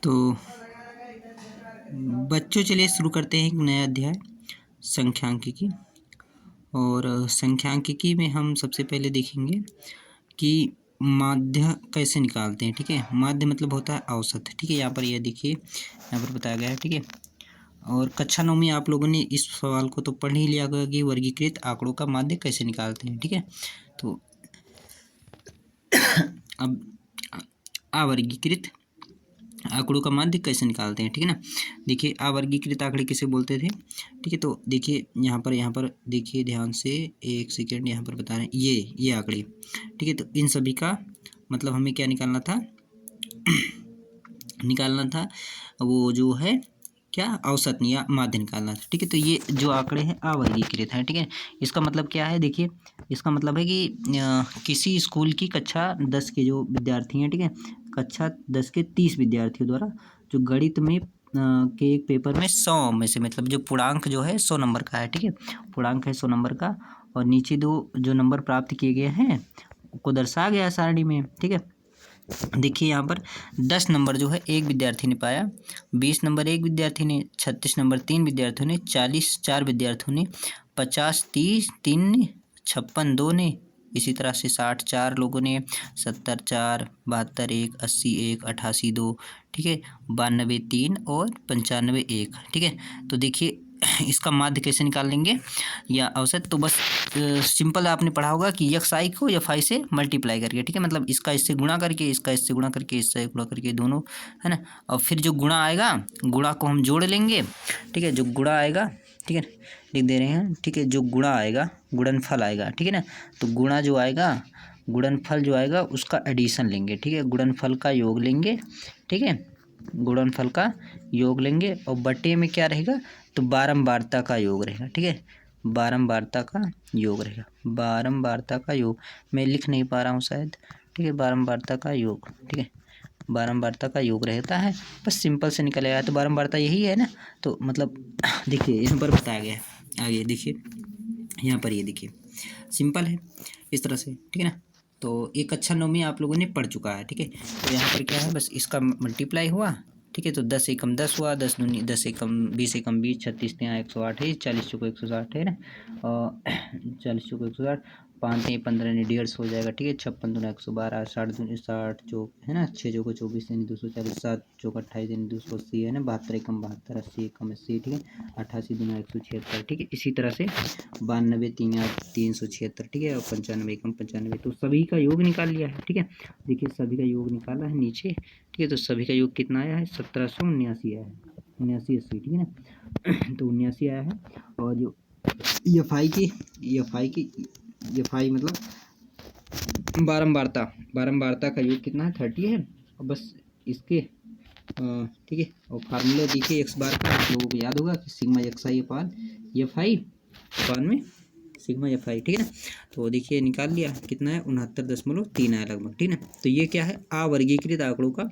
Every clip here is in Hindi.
तो बच्चों चलिए शुरू करते हैं एक नया अध्याय संख्यांकिकी। और संख्यांकिकी में हम सबसे पहले देखेंगे कि माध्य कैसे निकालते हैं। ठीक है, माध्य मतलब होता है औसत। ठीक है, यहाँ पर यह देखिए, यहाँ पर बताया गया है। ठीक है, और कक्षा 9 में आप लोगों ने इस सवाल को तो पढ़ ही लिया होगा कि वर्गीकृत आंकड़ों का माध्य कैसे निकालते हैं। ठीक है, तो अब अवर्गीकृत आंकड़ों का माध्य कैसे निकालते हैं। ठीक है ना, देखिए अवर्गीकृत आंकड़े किसे बोलते थे। ठीक है, तो देखिए यहाँ पर देखिए ध्यान से, एक सेकेंड, यहाँ पर बता रहे हैं ये आंकड़े। ठीक है, तो इन सभी का मतलब हमें क्या निकालना था निकालना था वो जो है क्या, औसत या माध्य निकालना था। ठीक है, तो ये जो आंकड़े हैं अवर्गीकृत हैं। ठीक है, इसका मतलब क्या है, देखिए इसका मतलब है कि किसी स्कूल की कक्षा 10 के जो विद्यार्थी हैं, ठीक है, कक्षा 10 के 30 विद्यार्थियों द्वारा जो गणित में के एक पेपर में 100 में से, मतलब जो पूर्णांक जो है 100 नंबर का है। ठीक है, पूर्णांक है 100 नंबर का, और नीचे दो जो नंबर प्राप्त किए गए हैं को दर्शाया गया है सारणी में। ठीक है, देखिए यहाँ पर 10 नंबर जो है एक विद्यार्थी ने पाया, 20 नंबर एक विद्यार्थी ने, 36 नंबर 3 विद्यार्थियों ने, 40 4 विद्यार्थियों ने, 50 30 3 ने, 56 2 ने, इसी तरह से 60 4 लोगों ने, 70 4, 72 1, 80 1, 88 2, ठीक है, 92 3 और 95 1। ठीक है, तो देखिए इसका माध्य कैसे निकाल लेंगे या औसत, तो बस सिंपल आपने पढ़ा होगा कि यक्स आई को एफ आई से मल्टीप्लाई करके। ठीक है, मतलब इसका इससे गुणा करके, इसका इससे गुणा करके, इससे गुणा करके, दोनों है ना, और फिर जो गुणा आएगा, गुणा को हम जोड़ लेंगे। ठीक है, जो गुणा आएगा, ठीक है, लिख दे रहे हैं। ठीक है, जो गुणा आएगा, गुणनफल आएगा। ठीक है ना, तो गुणा जो आएगा, गुणनफल जो आएगा उसका एडिशन लेंगे। ठीक है, गुणनफल का योग लेंगे। ठीक है, गुणनफल का योग लेंगे, और बटे में क्या रहेगा, तो बारंबारता का योग रहेगा। ठीक है, बारंबारता का योग रहेगा, बारंबारता का योग, मैं लिख नहीं पा रहा हूँ शायद। ठीक है, बारंबारता का योग। ठीक है, बारंबारता का योग रहता है, बस सिंपल से निकलेगा। तो बारंबारता यही है ना, तो मतलब देखिए यहाँ पर बताया गया है, आगे देखिए यहाँ पर, ये देखिए सिंपल है इस तरह से। ठीक है ना, तो एक कक्षा 9 में आप लोगों ने पढ़ चुका है। ठीक है, तो यहाँ पर क्या है, बस इसका मल्टीप्लाई हुआ। ठीक है, तो 10 एकम 10 हुआ, 10 एकम 20 एकम 20, 36 यहाँ 108 है, 40 चौको 160 है ना, और 40 चौको 160, 5 ने 15 ने 150 हो जाएगा। ठीक है, 56 दूना 112, 60 दूनी 60 चौक है ना, 6 चौको 24 यानी 240, 7 चौक 28 यानी 280 है ना, 72 एकम 72, 80 एकम 80। ठीक है, 88 दूना 176। ठीक है, इसी तरह से 92 3 376। ठीक है, और 95 एकम 95, तो सभी का योग निकाल लिया है। ठीक है, देखिए सभी का योग निकाला है नीचे। ठीक है, तो सभी का योग कितना आया है, 1779 आया है, 79 80। ठीक है ना, तो 79 आया है। और जो एफ आई मतलब बारंबारता का योग कितना है, 30 है। और बस इसके ठीक है, और फार्मूला देखिए एक्स बार का आप लोगों को याद होगा कि sigma X I upon F I upon में सिग्मा एफ आई। ठीक है ना, तो देखिए निकाल लिया, कितना है, 69.3 आया लगभग। ठीक है ना, तो ये क्या है, अवर्गीकृत आंकड़ों का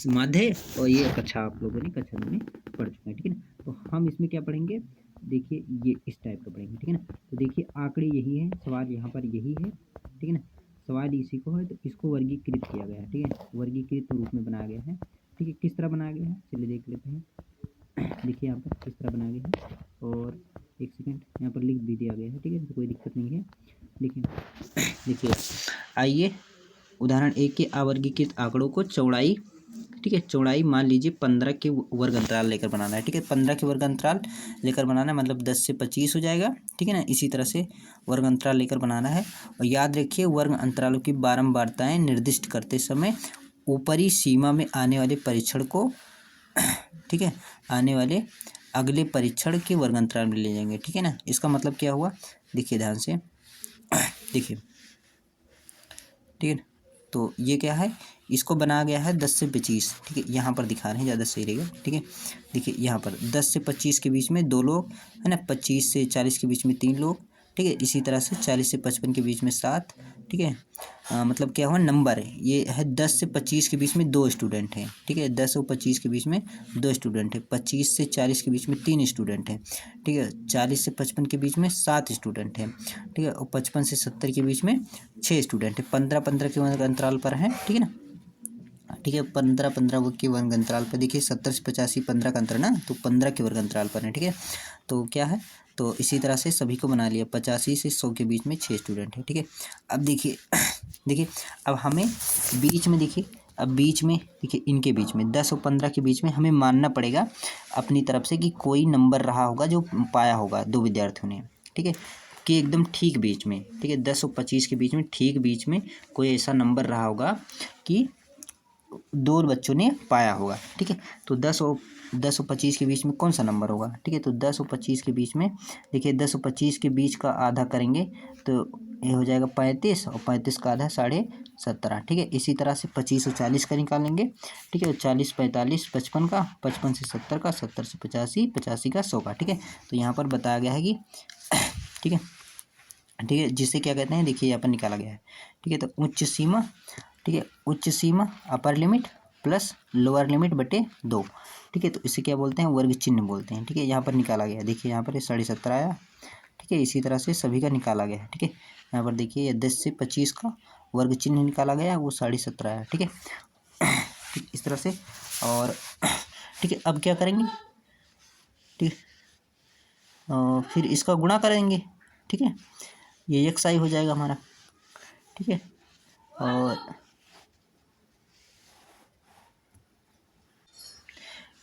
माध्य है, और ये कक्षा आप लोगों ने कक्षा में पढ़ चुका है। ठीक है ना, तो हम इसमें क्या पढ़ेंगे, देखिए ये इस टाइप का पढ़ेंगे। ठीक है ना, तो देखिए आंकड़े यही है, सवाल यहाँ पर यही है। ठीक है ना, सवाल इसी को है, तो इसको वर्गीकृत किया गया है। ठीक है, वर्गीकृत रूप में बनाया गया है। ठीक है, किस तरह बनाया गया है, चलिए देख लेते हैं। देखिए यहाँ पर किस तरह बनाया गया है, और एक सेकेंड यहाँ पर लिख भी दिया गया है। ठीक है, तो कोई दिक्कत नहीं है। देखिए आइए उदाहरण 1 के अवर्गीकृत आंकड़ों को चौड़ाई, ठीक है, चौड़ाई मान लीजिए 15 के वर्ग अंतराल लेकर बनाना है। ठीक है, 15 के वर्ग अंतराल लेकर बनाना है, मतलब 10 से 25 हो जाएगा। ठीक है ना, इसी तरह से वर्ग अंतराल लेकर बनाना है। और याद रखिए वर्ग अंतरालों की बारंबारताएं निर्दिष्ट करते समय ऊपरी सीमा में आने वाले परीक्षण को ठीक है, आने वाले अगले परीक्षण के वर्ग अंतराल में ले जाएंगे। ठीक है ना, इसका मतलब क्या हुआ, देखिए ध्यान से देखिए। ठीक है, तो ये क्या है, इसको बनाया गया है 10 से 25। ठीक है, यहाँ पर दिखा रहे हैं, ज़्यादा सही रहेगा। ठीक है, देखिए यहाँ पर 10 से 25 के बीच में 2 लोग है ना, 25 से 40 के बीच में 3 लोग। ठीक है, इसी तरह से 40 से 55 के बीच में 7। ठीक है, मतलब क्या हुआ, नंबर है ये है 10 से 25 के बीच में 2 स्टूडेंट हैं। ठीक है, 10 और 25 के बीच में 2 स्टूडेंट हैं। 25 से 40 के बीच में 3 स्टूडेंट हैं। ठीक है, 40 से 55 के बीच में 7 स्टूडेंट हैं। ठीक है, और 55 से 70 के बीच में 6 स्टूडेंट हैं। 15 15 के अंतराल पर हैं। ठीक है ना, ठीक है। 15 15 के वर्ग अंतराल पर, देखिए 70 से 85 15 का अंतर ना, तो 15 के वर्ग अंतराल पर है, ठीक है। तो क्या है, तो इसी तरह से सभी को बना लिया। 85 से 100 के बीच में 6 स्टूडेंट है, ठीक है। अब देखिए देखिए अब हमें बीच में, देखिए अब बीच में, देखिए इनके बीच में 10 और 15 के बीच में हमें मानना पड़ेगा अपनी तरफ से कि कोई नंबर रहा होगा जो पाया होगा दो विद्यार्थियों ने, ठीक है, कि एकदम ठीक बीच में, ठीक है, 10 और 25 के बीच में ठीक बीच में कोई ऐसा नंबर रहा होगा कि दो बच्चों ने पाया होगा, ठीक है। तो 10 और 25 के बीच में कौन सा नंबर होगा, ठीक है। तो 10 और 25 के बीच में, देखिए 10 और 25 के बीच का आधा करेंगे तो ये हो जाएगा 35, और 35 का आधा 17.5, ठीक है। इसी तरह से 25 और 40 का निकालेंगे, ठीक है। 40 45 55 का, 55 से 70 का, 70 से 85, 85 का 100 का, ठीक है। तो यहाँ पर बताया गया है कि ठीक है, ठीक है, जिसे क्या कहते हैं, देखिए यहाँ पर निकाला गया है, ठीक है। तो उच्च सीमा, ठीक है, उच्च सीमा upper limit plus lower limit बटे 2, ठीक है। तो इसे क्या बोलते हैं, वर्ग चिन्ह बोलते हैं, ठीक है। यहाँ पर निकाला गया है, देखिए यहाँ पर 17.5 आया, ठीक है। इसी तरह से सभी का निकाला गया है, ठीक है। यहाँ पर देखिए 10 से 25 का वर्ग चिन्ह निकाला गया, वो 17.5 आया, ठीक है। ठीक इस तरह से, और ठीक है, अब क्या करेंगे, ठीक है, फिर इसका गुणा करेंगे, ठीक है, ये XI हो जाएगा हमारा, ठीक है। और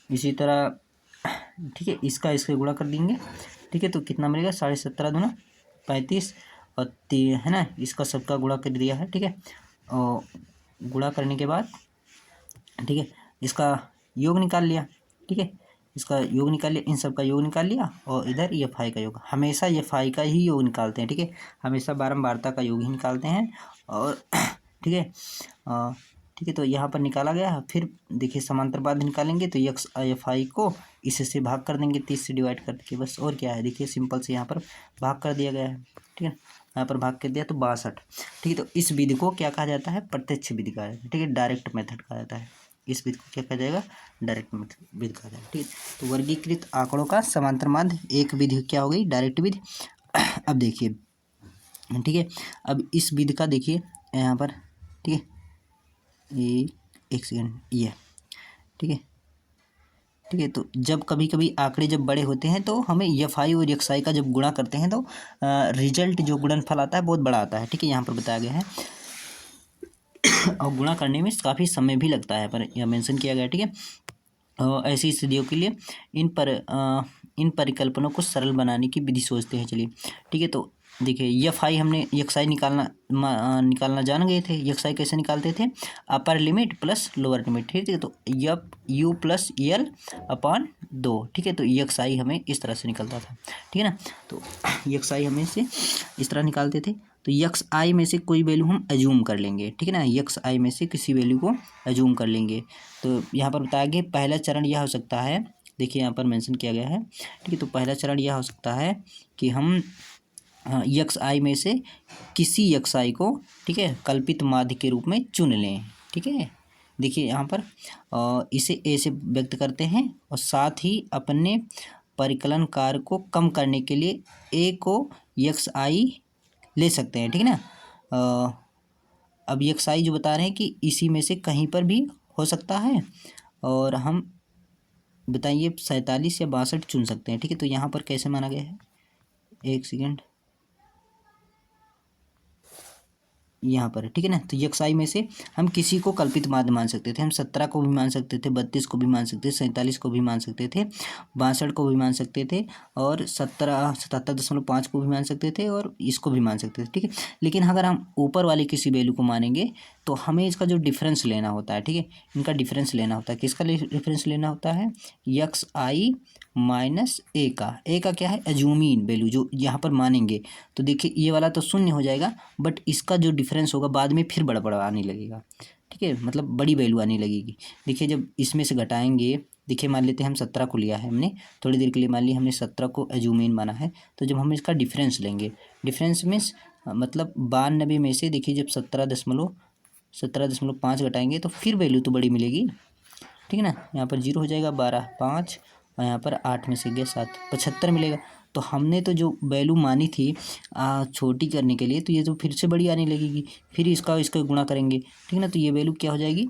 इसी तरह, ठीक है, इसका इसके गुणा कर देंगे, ठीक है। तो कितना मिलेगा, 17.5 दूना 35, और है ना, इसका सबका गुणा कर दिया है, ठीक है। और गुणा करने के बाद, ठीक है, इसका योग निकाल लिया, ठीक है, इसका योग निकाल लिया, इन सब का योग निकाल लिया, और इधर FI का योग, हमेशा FI का ही योग निकालते हैं, ठीक है, हमेशा बारंबारता का योग ही निकालते हैं। और ठीक है, ठीक है, तो यहाँ पर निकाला गया है। फिर देखिए समांतर बाध्य निकालेंगे तो FI को इससे भाग कर देंगे, 30 से डिवाइड करके, बस, और क्या है, देखिए सिंपल से यहाँ पर भाग कर दिया गया है, ठीक है। यहाँ पर भाग कर दिया तो 62, ठीक है। तो इस विधि को क्या कहा जाता है, प्रत्यक्ष विधि कहा जाता है, ठीक है, डायरेक्ट मेथड कहा जाता है। इस विधि को क्या कहा जाएगा, डायरेक्ट मेथड विधि कहा जाएगा, ठीक है। तो वर्गीकृत आंकड़ों का समांतर माध्य एक विधि क्या हो गई, डायरेक्ट विधि। अब देखिए, ठीक है, अब इस विधि का देखिए यहाँ पर, ठीक है, एक सेकेंड, ये ठीक है, ठीक है। तो जब कभी कभी आंकड़े जब बड़े होते हैं तो हमें FI और XI का जब गुणा करते हैं तो रिजल्ट जो गुणनफल आता है बहुत बड़ा आता है, ठीक है, यहाँ पर बताया गया है। और गुणा करने में काफ़ी समय भी लगता है, पर यह मेंशन किया गया है, ठीक है। ऐसी स्थितियों के लिए इन परिकल्पनों को सरल बनाने की विधि सोचते हैं, चलिए, ठीक है। तो देखिए FI हमने XI निकालना जान गए थे। XI कैसे निकालते थे, अपर लिमिट प्लस लोअर लिमिट, ठीक है। तो U प्लस L अपॉन 2, ठीक है। तो XI हमें इस तरह से निकलता था, ठीक है ना। तो XI हमें से इस तरह निकालते थे। तो XI में से कोई वैल्यू हम एज्यूम कर लेंगे, ठीक है ना, XI में से किसी वैल्यू को एज्यूम कर लेंगे। तो यहाँ पर बताया गया पहला चरण यह हो सकता है, देखिए यहाँ पर मेंशन किया गया है, ठीक है। तो पहला चरण यह हो सकता है कि हम XI में से किसी XI को, ठीक है, कल्पित माध्य के रूप में चुन लें, ठीक है। देखिए यहाँ पर इसे A से व्यक्त करते हैं, और साथ ही अपने परिकलन कार्य को कम करने के लिए A को XI ले सकते हैं, ठीक है ना। अब XI जो बता रहे हैं कि इसी में से कहीं पर भी हो सकता है, और हम बताइए 47 या 62 चुन सकते हैं, ठीक है। तो यहाँ पर कैसे माना गया है, एक सेकेंड, यहाँ पर, ठीक है ना। तो XI में से हम किसी को कल्पित माध्य मान सकते थे, हम 17 को भी मान सकते थे, 32 को भी मान सकते थे, 47 को भी मान सकते थे, 62 को भी मान सकते थे, और 77.5 को भी मान सकते थे, और इसको भी मान सकते थे, ठीक है। लेकिन अगर हम ऊपर वाली किसी वैल्यू को मानेंगे तो हमें इसका जो डिफरेंस लेना होता है, ठीक है, इनका डिफरेंस लेना होता है। किसका डिफरेंस लेना होता है, XI माइनस A का क्या है, एज्यूमीन वैल्यू जो यहाँ पर मानेंगे। तो देखिए ये वाला तो शून्य हो जाएगा, बट इसका जो डिफरेंस होगा बाद में फिर बड़ा आने लगेगा, ठीक है, मतलब बड़ी वैल्यू आने लगेगी। देखिए जब इसमें से घटाएंगे, देखिए मान लेते हैं हम 17 को लिया है हमने, थोड़ी देर के लिए मान लिया हमने 17 को एज्यूमीन माना है। तो जब हम इसका डिफरेंस लेंगे, डिफरेंस मीन्स मतलब 92 में से देखिए जब 17.5 घटाएंगे तो फिर वैल्यू तो बड़ी मिलेगी, ठीक है ना। यहाँ पर 0 हो जाएगा, 12 5, और यहाँ पर 8 में से गया 7, 75 मिलेगा। तो हमने तो जो वैल्यू मानी थी छोटी करने के लिए, तो ये तो फिर से बड़ी आने लगेगी, फिर इसका गुणा करेंगे, ठीक है ना। तो ये वैल्यू क्या हो जाएगी,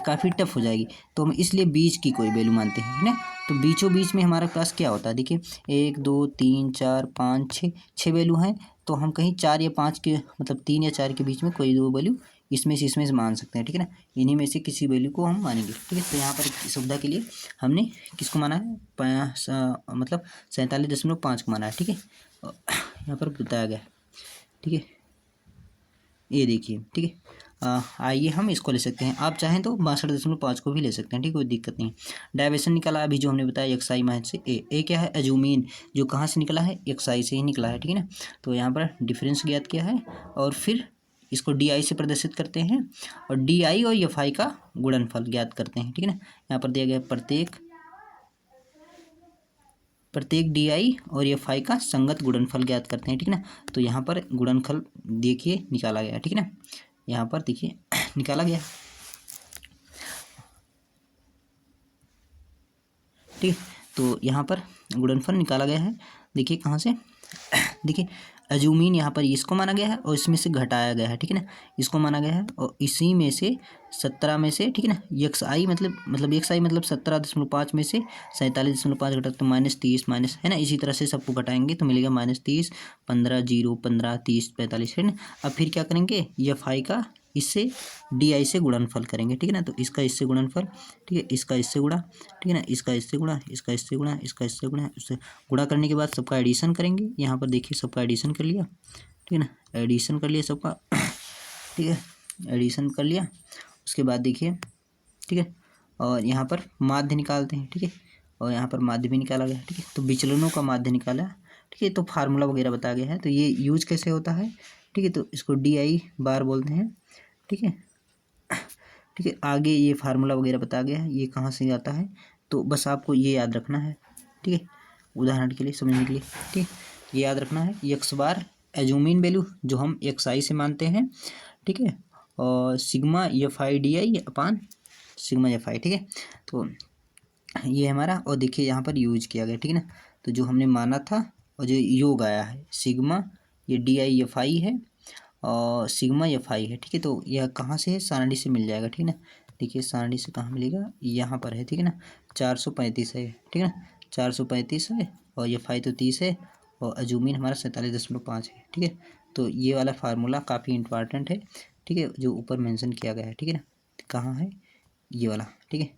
काफ़ी टफ हो जाएगी, तो हम इसलिए बीच की कोई वैल्यू मानते हैं, है ना। तो बीचों बीच में हमारा पास क्या होता है, देखिए 1 2 3 4 5 6 6 वैल्यू हैं, तो हम कहीं 4 या 5 के मतलब 3 या 4 के बीच में कोई दो वैल्यू इसमें से मान सकते हैं, ठीक है ना। इन्हीं में से किसी वैल्यू को हम मानेंगे, ठीक है। तो यहाँ पर सुविधा के लिए हमने किसको माना है, मतलब 47.5 को माना है, ठीक है। यहाँ पर बताया गया है, ठीक है, ये देखिए, ठीक है। आइए हम इसको ले सकते हैं, आप चाहें तो 62.5 को भी ले सकते हैं, ठीक है, कोई दिक्कत नहीं। डायमेंशन निकाला अभी जो हमने बताया एक्स आई माइनस ए क्या है, एजूमीन, जो कहाँ से निकला है, एक्स आई से ही निकला है, ठीक है ना। तो यहाँ पर डिफरेंस ज्ञात किया है और फिर इसको डी आई से प्रदर्शित करते हैं और डी आई और एफ आई का गुणनफल ज्ञात करते हैं, ठीक है ना। यहाँ पर दिया गया प्रत्येक डी आई और एफ आई का संगत गुणनफल ज्ञात करते हैं, ठीक है ना। तो यहाँ पर गुणनफल देखिए निकाला गया, ठीक है ना, यहाँ पर देखिए निकाला गया, ठीक है। तो यहाँ पर गुणनफल निकाला गया है, देखिए कहाँ से, देखिए अजूमीन यहाँ पर इसको माना गया है और इसमें से घटाया गया है, ठीक है ना, इसको माना गया है और इसी में से 17 में से, ठीक है ना, एक्स आई मतलब एक्स आई मतलब 17.5 में से 47.5 घटा तो -30 माइनस, है ना, इसी तरह से सबको घटाएंगे तो मिलेगा -30 15 0 15 30 45, है ना। अब फिर क्या करेंगे, एफ आई का इससे डी आई से गुणनफल करेंगे, ठीक है ना। तो इसका इससे गुणनफल, ठीक है, इसका इससे गुणा, ठीक है ना, इसका इससे गुणा, इसका इससे गुणा, इसका इससे गुणा, इससे गुणा करने के बाद सबका एडिशन करेंगे। यहाँ पर देखिए सबका एडिशन कर लिया, ठीक है ना, एडिशन कर लिया सबका, ठीक है, एडिशन कर लिया। उसके बाद देखिए, ठीक है, और यहाँ पर माध्य निकालते हैं, ठीक है, और यहाँ पर माध्य भी निकाला गया है, ठीक है। तो विचलनों का माध्य निकाला, ठीक है, तो फार्मूला वगैरह बताया गया है, तो ये यूज कैसे होता है, ठीक है, तो इसको डी आई बार बोलते हैं, ठीक है, ठीक है। आगे ये फार्मूला वगैरह बताया गया है, ये कहाँ से आता है, तो बस आपको ये याद रखना है, ठीक है, उदाहरण के लिए समझने के लिए, ठीक है, ये याद रखना है, एक्स बार एजूमिन वैल्यू जो हम एक्स आई से मानते हैं, ठीक है, और sigma F I D I upon sigma F I, ठीक है। तो ये हमारा, और देखिए यहाँ पर यूज किया गया, ठीक है ना। तो जो हमने माना था और जो योग आया है सिग्मा, ये डी आई एफ आई है और सिग्मा एफ आई है, ठीक है। तो यह कहाँ से है, सारणी से मिल जाएगा, ठीक है ना। देखिए सारणी से कहाँ मिलेगा, यहाँ पर है, ठीक है ना, 435 है, ठीक है ना, 435 है और एफ आई तो 30 है और अजूमिन हमारा 47.5 है, ठीक है। तो ये वाला फार्मूला काफ़ी इंपॉर्टेंट है, ठीक है, जो ऊपर मेंशन किया गया है, ठीक है ना। कहाँ है ये वाला, ठीक है,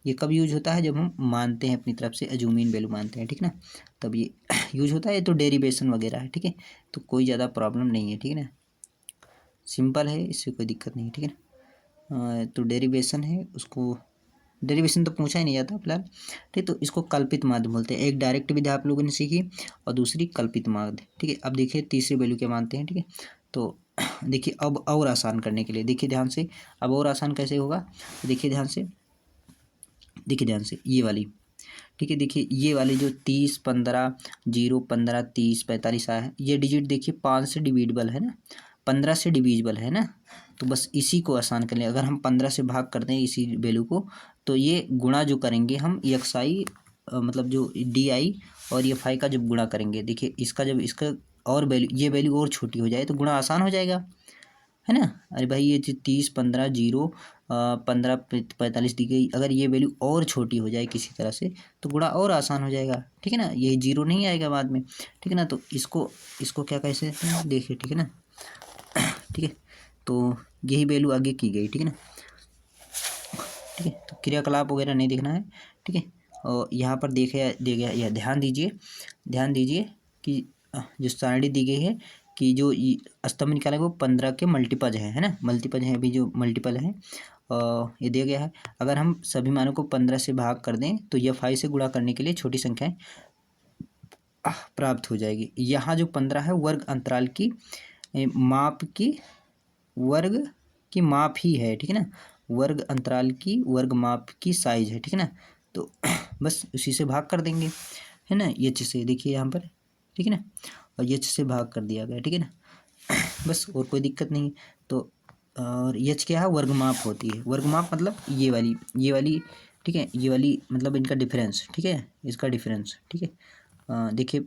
ये कब यूज होता है, जब हम मानते हैं अपनी तरफ से अजूमिन वैल्यू मानते हैं, ठीक है ना, तब ये यूज होता है। तो डेरिवेशन वगैरह है, ठीक है, तो कोई ज़्यादा प्रॉब्लम नहीं है, ठीक है ना, सिंपल है, इससे कोई दिक्कत नहीं है, ठीक है ना। तो डेरिवेशन है, उसको डेरिवेशन तो पूछा ही नहीं जाता फिलहाल, ठीक। तो इसको कल्पित माध्य बोलते हैं, एक डायरेक्ट विधि आप लोगों ने सीखी और दूसरी कल्पित माध्य, ठीक है। अब देखिए तीसरी वैल्यू क्या मानते हैं, ठीक है। तो देखिए अब और आसान करने के लिए देखिए ध्यान से, अब और आसान कैसे होगा, देखिए ध्यान से, देखिए ध्यान से, ये वाली, ठीक है, देखिए ये वाली जो 30 15 0 15 30 45 आया है, ये डिजिट देखिए 5 से डिविजिबल है ना, 15 से डिविजिबल है ना। तो बस इसी को आसान कर लें, अगर हम 15 से भाग करते हैं इसी वैल्यू को, तो ये गुणा जो करेंगे हम एक्स आई मतलब जो डी आई और एफ आई का जब गुणा करेंगे, देखिए इसका जब इसका और वैल्यू, ये वैल्यू और छोटी हो जाए तो गुणा आसान हो जाएगा, है ना। अरे भाई ये 30 15 0 15 45 दी गई, अगर ये वैल्यू और छोटी हो जाए किसी तरह से तो गुणा और आसान हो जाएगा, ठीक है ना, ये जीरो नहीं आएगा बाद में, ठीक है ना। तो इसको इसको क्या कैसे देखिए, ठीक है ना, ठीक है। तो यही वैल्यू आगे की गई, ठीक है ना, ठीक है। तो क्रियाकलाप वगैरह नहीं देखना है, ठीक है। और यहाँ पर दे गया यह ध्यान दीजिए कि जो सारणी दी गई है कि जो स्तंभ निकाले वो 15 के मल्टीपल है ना, मल्टीपल है, अभी जो मल्टीपल है ये दिया गया है। अगर हम सभी मानों को 15 से भाग कर दें तो यह 5 से गुणा करने के लिए छोटी संख्याएं प्राप्त हो जाएगी। यहाँ जो 15 है वर्ग अंतराल की माप की वर्ग की माप ही है, ठीक है ना, वर्ग अंतराल की वर्ग माप की साइज है, ठीक है ना। तो बस उसी से भाग कर देंगे, है ना, एच से, देखिए यहाँ पर, ठीक है ना, और एच से भाग कर दिया गया, ठीक है ना, बस और कोई दिक्कत नहीं। तो और एच क्या है, वर्ग माप होती है, वर्ग माप मतलब ये वाली, ठीक है, ये वाली मतलब इनका डिफरेंस, ठीक है, इसका डिफरेंस, ठीक है। देखिए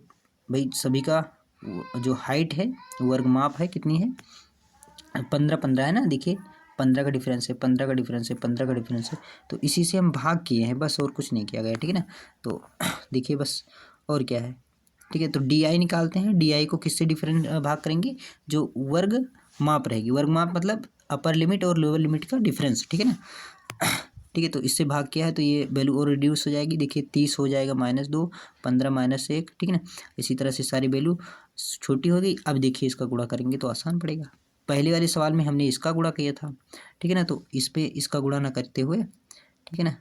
भाई सभी का जो हाइट है वर्ग माप है कितनी है, 15 15 है ना, देखिए 15 का डिफरेंस है, 15 का डिफरेंस है, 15 का डिफरेंस है, तो इसी से हम भाग किए हैं बस, और कुछ नहीं किया गया, ठीक है ना। तो देखिए बस, और क्या है, ठीक है। तो डी आई निकालते हैं, डी आई को किससे डिफरेंट भाग करेंगे, जो वर्ग माप रहेगी, वर्ग माप मतलब अपर लिमिट और लोअर लिमिट का डिफरेंस, ठीक है ना। ठीक है, तो इससे भाग किया है तो ये वैल्यू और रिड्यूस हो जाएगी, देखिए 30 हो जाएगा -2, 15 -1, ठीक है ना। इसी तरह से सारी वैल्यू छोटी हो गई। अब देखिए इसका गुणा करेंगे तो आसान पड़ेगा, पहले वाले सवाल में हमने इसका गुणा किया था, ठीक है ना, तो इस पे इसका गुणा ना करते हुए, ठीक है ना,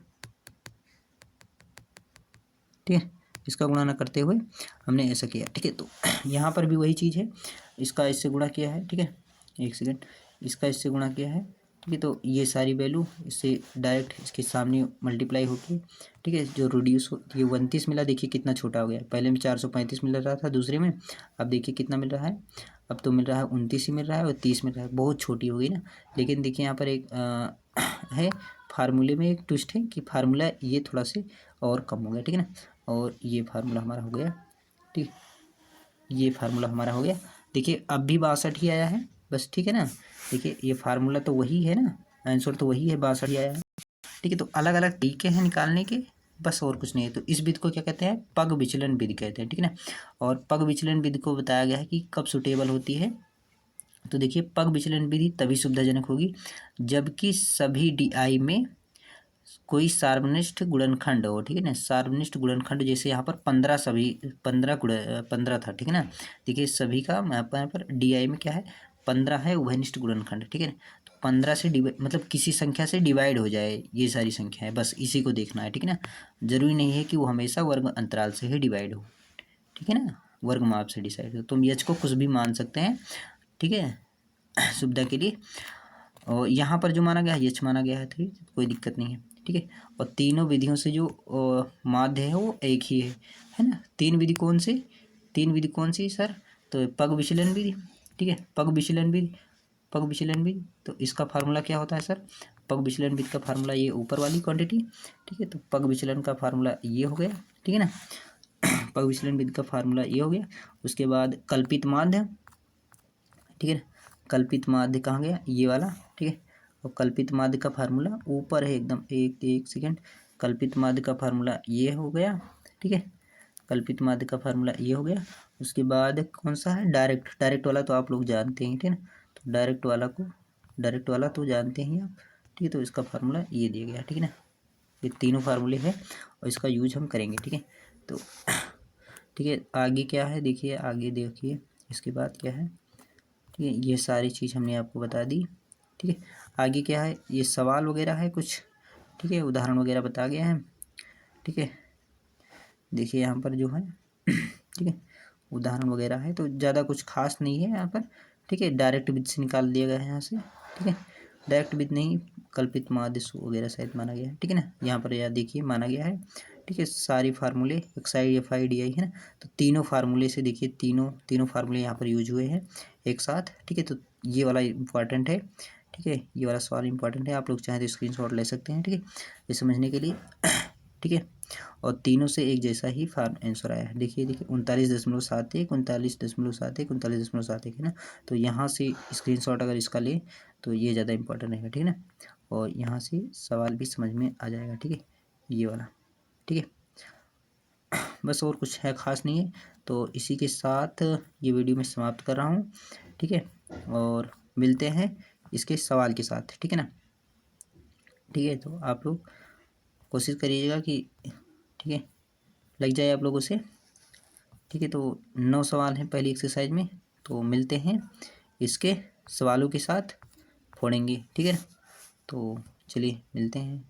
ठीक है, इसका गुणा ना करते हुए हमने ऐसा किया, ठीक है। तो यहाँ पर भी वही चीज़ है, इसका इससे गुणा किया है, ठीक है, एक सेकेंड, इसका इससे गुणा किया है, ठीक है। तो ये सारी वैल्यू इससे डायरेक्ट इसके सामने मल्टीप्लाई होती है, ठीक है, जो रिड्यूस हो, ये 29 मिला, देखिए कितना छोटा हो गया, पहले में 435 मिल रहा था दूसरे में, अब देखिए कितना मिल रहा है, अब तो मिल रहा है 29 ही मिल रहा है और 30 मिल रहा है, बहुत छोटी हो गई ना। लेकिन देखिए यहाँ पर एक है, फार्मूले में एक ट्विस्ट है कि फार्मूला ये थोड़ा से और कम हो गया, ठीक है ना, और ये फार्मूला हमारा हो गया, ठीक, ये फार्मूला हमारा हो गया, देखिए अब भी 62 ही आया है बस, ठीक है ना। देखिए ये फार्मूला तो वही है ना, आंसर तो वही है, 62 ही आया है, ठीक है। तो अलग अलग तरीके हैं निकालने के, बस और कुछ नहीं है। तो इस विधि को क्या कहते हैं, पग विचलन विधि कहते हैं, ठीक है ना। और पग विचलन विधि को बताया गया है कि कब सुटेबल होती है, तो देखिए पग विचलन विधि तभी सुविधाजनक होगी जबकि सभी डी आई में कोई सार्वनिष्ठ गुणनखंड हो, ठीक है ना, सार्वनिष्ठ गुणनखंड, जैसे यहाँ पर 15 सभी 15 था, ठीक है ना। देखिए सभी का यहाँ पर डी आई में क्या है, 15 है उभयनिष्ठ गुणनखंड, ठीक है ना। तो 15 से डिवाइड मतलब किसी संख्या से डिवाइड हो जाए, ये सारी संख्या है, बस इसी को देखना है, ठीक है ना। जरूरी नहीं है कि वो हमेशा वर्ग अंतराल से ही डिवाइड हो, ठीक है ना, वर्ग माप से डिसाइड हो, तुम एच को कुछ भी मान सकते हैं, ठीक है, सुविधा के लिए। और यहाँ पर जो माना गया है एच माना गया है, ठीक, कोई दिक्कत नहीं है, ठीक है। और तीनों विधियों से जो माध्य है वो एक ही है ना। तीन विधि कौन सी, तीन विधि कौन सी सर, तो पग विचलन विधि, ठीक है, पग विचलन विधि, पग विचलन विधि, तो इसका फार्मूला क्या होता है सर, पग विचलन विधि का फार्मूला ये ऊपर वाली क्वांटिटी, ठीक है, तो पग विचलन का फार्मूला ये हो गया, ठीक है ना। पग विचलन विधि का फार्मूला ये हो गया, उसके बाद कल्पित माध्य, ठीक है, कल्पित माध्य कहाँ गया, ये वाला, ठीक है। और कल्पित माध्य का फार्मूला ऊपर है एकदम, एक सेकेंड, कल्पित माध्य का फार्मूला ये हो गया, ठीक है, कल्पित माध्य का फार्मूला ये हो गया। उसके बाद कौन सा है, डायरेक्ट, डायरेक्ट वाला तो आप लोग जानते हैं, ठीक है ना, तो डायरेक्ट वाला तो जानते हैं आप, ठीक है। तो इसका फार्मूला ये दिया गया, ठीक है ना, ये तीनों फार्मूले हैं और इसका यूज हम करेंगे, ठीक है। तो ठीक है, आगे क्या है देखिए, आगे देखिए इसके बाद क्या है, ठीक है, ये सारी चीज़ हमने आपको बता दी, ठीक है। आगे क्या है, ये सवाल वगैरह है कुछ, ठीक है, उदाहरण वगैरह बता गया है, ठीक है। देखिए यहाँ पर जो है ठीक है, उदाहरण वगैरह है, तो ज़्यादा कुछ खास नहीं है यहाँ पर, ठीक है, डायरेक्ट विधि से निकाल दिया गया है यहाँ से, ठीक है, डायरेक्ट विधि नहीं, कल्पित माध्य वगैरह शायद माना गया है, ठीक है ना, यहाँ पर यार देखिए माना गया है, ठीक है। सारी फार्मूले Exide F I D I है ना, तो तीनों फार्मूले से देखिए, तीनों फार्मूले यहाँ पर यूज हुए हैं एक साथ, ठीक है। तो ये वाला इम्पॉर्टेंट है, ठीक है, ये वाला सवाल इम्पॉर्टेंट है, आप लोग चाहें तो स्क्रीनशॉट ले सकते हैं, ठीक है, ये समझने के लिए, ठीक है। और तीनों से एक जैसा ही आंसर आया है, देखिए 39.71, 39.71, 39.71 है ना। तो यहाँ से स्क्रीनशॉट अगर इसका ले तो ये ज़्यादा इंपॉर्टेंट रहेगा, ठीक है ना, और यहाँ से सवाल भी समझ में आ जाएगा, ठीक है, ये वाला, ठीक है। बस और कुछ है खास नहीं है, तो इसी के साथ ये वीडियो मैं समाप्त कर रहा हूँ, ठीक है, और मिलते हैं इसके सवाल के साथ, ठीक है ना, ठीक है। तो आप लोग कोशिश करिएगा कि, ठीक है, लग जाए आप लोगों से, ठीक है। तो 9 सवाल हैं पहली एक्सरसाइज में, तो मिलते हैं इसके सवालों के साथ फोड़ेंगे, ठीक है। तो चलिए मिलते हैं।